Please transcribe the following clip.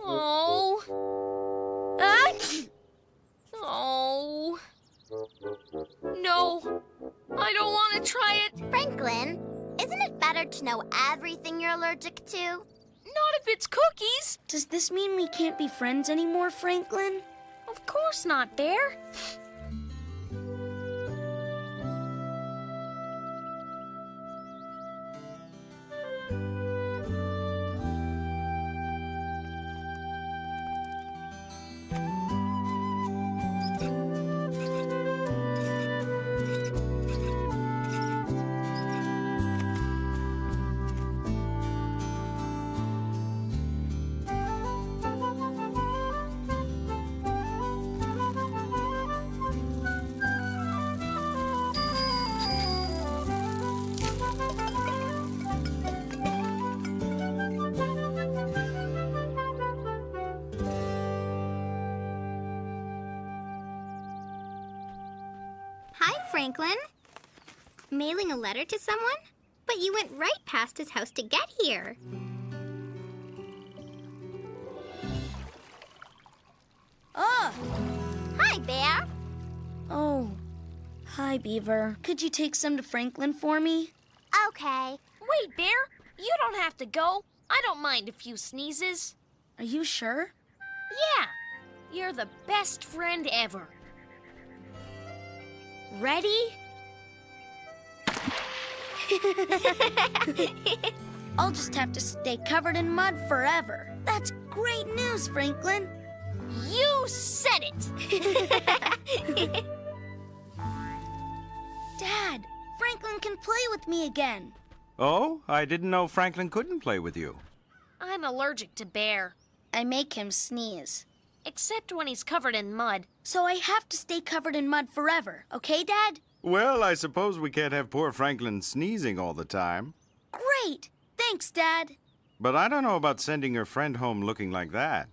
Oh. Ah. Oh. No. I don't want to try it. Franklin, isn't it better to know everything you're allergic to? Not if it's cookies. Does this mean we can't be friends anymore, Franklin? Of course not, Bear. Hi, Franklin. Mailing a letter to someone? But you went right past his house to get here. Ah! Hi, Bear. Oh. Hi, Beaver. Could you take some to Franklin for me? Okay. Wait, Bear. You don't have to go. I don't mind a few sneezes. Are you sure? Yeah. You're the best friend ever. Ready? I'll just have to stay covered in mud forever. That's great news, Franklin. You said it. Dad, Franklin can play with me again. Oh, I didn't know Franklin couldn't play with you. I'm allergic to Bear, I make him sneeze. except when he's covered in mud. So I have to stay covered in mud forever, okay, Dad? Well, I suppose we can't have poor Franklin sneezing all the time. Great! Thanks, Dad. But I don't know about sending your friend home looking like that.